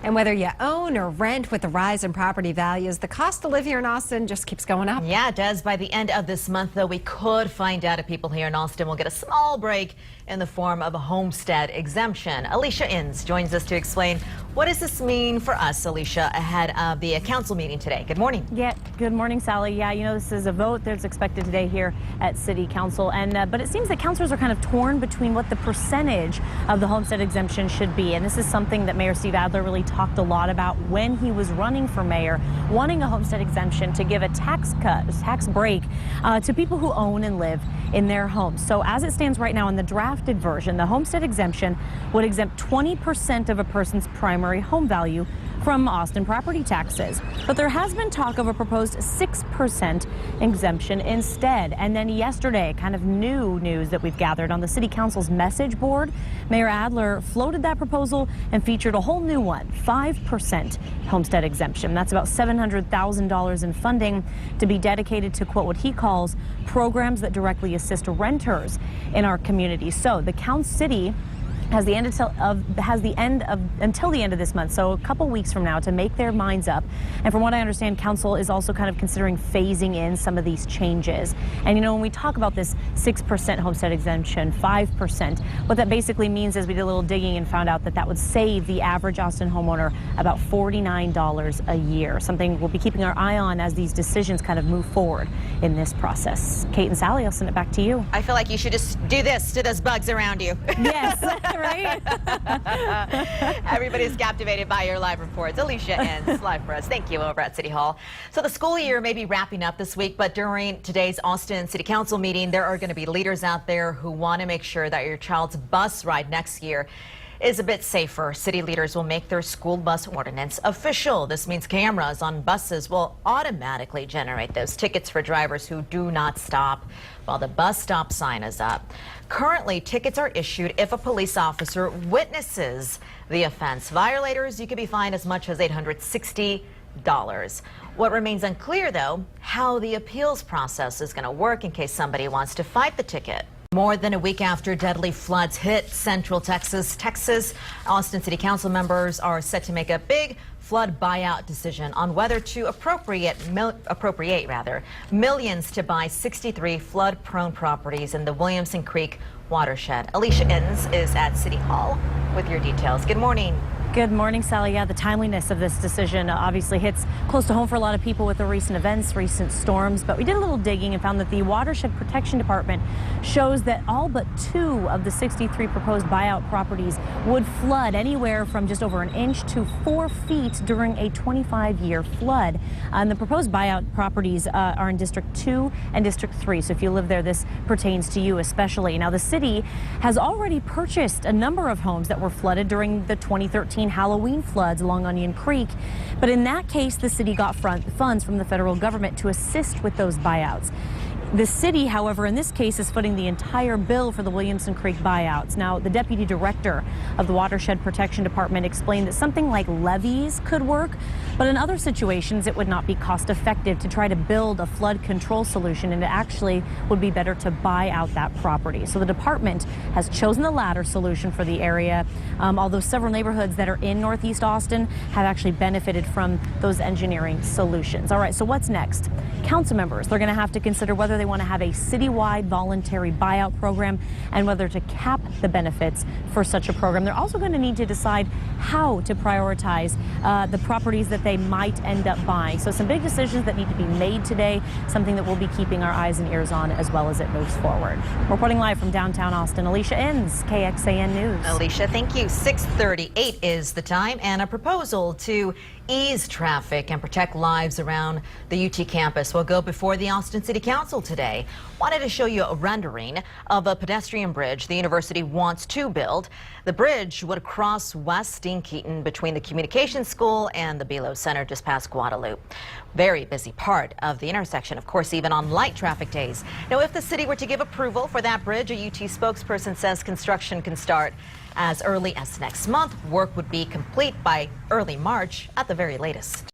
And whether you own or rent, with the rise in property values, the cost to live here in Austin just keeps going up. Yeah, it does. By the end of this month, though, we could find out if people here in Austin will get a small break in the form of a homestead exemption. Alicia Inns joins us to explain what does this mean for us, Alicia, ahead of the council meeting today. Good morning. Yeah, good morning, Sally. Yeah, you know, this is a vote that's expected today here at City Council, and but it seems that councilors are kind of torn between what the percentage of the homestead exemption should be, and this is something that Mayor Steve Adler really talked a lot about when he was running for mayor, wanting a homestead exemption to give a tax break to people who own and live in their homes. So as it stands right now in the drafted version, the homestead exemption would exempt 20% of a person's primary home value from Austin property taxes. But there has been talk of a proposed 6% exemption instead. And then yesterday, kind of new news that we've gathered on the City Council's message board, Mayor Adler floated that proposal and featured a whole new one, 5% homestead exemption. That's about $700,000 in funding to be dedicated to, quote, what he calls programs that directly assist renters in our community. So the City has until the end of this month, so a couple weeks from now, to make their minds up. And from what I understand, council is also kind of considering phasing in some of these changes. And you know, when we talk about this 6% homestead exemption, 5%, what that basically means is we did a little digging and found out that that would save the average Austin homeowner about $49 a year, something we'll be keeping our eye on as these decisions kind of move forward in this process. Kate and Sally, I'll send it back to you. I feel like you should just do this to those bugs around you. Yes. Right? Everybody's captivated by your live reports. Alicia Inns, live for us. Thank you over at City Hall. So the school year may be wrapping up this week, but during today's Austin City Council meeting, there are going to be leaders out there who want to make sure that your child's bus ride next year is a bit safer. City leaders will make their school bus ordinance official. This means cameras on buses will automatically generate those tickets for drivers who do not stop while the bus stop sign is up. Currently, tickets are issued if a police officer witnesses the offense. Violators, you could be fined as much as $860. What remains unclear, though, how the appeals process is going to work in case somebody wants to fight the ticket. More than a week after deadly floods hit central Texas, Austin City Council members are set to make a big flood buyout decision on whether to appropriate millions to buy 63 flood-prone properties in the Williamson Creek watershed. Alicia Inns is at City Hall with your details. Good morning. Good morning, Sally. Yeah, the timeliness of this decision obviously hits close to home for a lot of people with the recent events, recent storms. But we did a little digging and found that the Watershed Protection Department shows that all but 2 of the 63 proposed buyout properties would flood anywhere from just over an inch to 4 feet during a 25-year flood. And the proposed buyout properties are in District 2 and District 3. So if you live there, this pertains to you especially. Now, the city has already purchased a number of homes that were flooded during the 2013 Halloween floods along Onion Creek. But in that case, the city got funds from the federal government to assist with those buyouts. The city, however, in this case is footing the entire bill for the Williamson Creek buyouts. Now, the deputy director of the Watershed Protection Department explained that something like levies could work, but in other situations it would not be cost effective to try to build a flood control solution, and it actually would be better to buy out that property. So the department has chosen the latter solution for the area, although several neighborhoods that are in Northeast Austin have actually benefited from those engineering solutions. All right, so what's next? Council members, they're going to have to consider whether they want to have a citywide voluntary buyout program and whether to cap the benefits for such a program. They're also going to need to decide how to prioritize the properties that they might end up buying. So some big decisions that need to be made today, something that we'll be keeping our eyes and ears on as well as it moves forward. Reporting live from downtown Austin, Alicia Inns, KXAN News. Alicia, thank you. 6:38 is the time, and a proposal to ease traffic and protect lives around the UT campus will go before the Austin City Council today. Wanted to show you a rendering of a pedestrian bridge the university wants to build. The bridge would cross West Dean Keaton between the Communications School and the Belo Center just past Guadalupe. Very busy part of the intersection, of course, even on light traffic days. Now, if the city were to give approval for that bridge, a UT spokesperson says construction can start as early as next month. Work would be complete by early March at the very latest.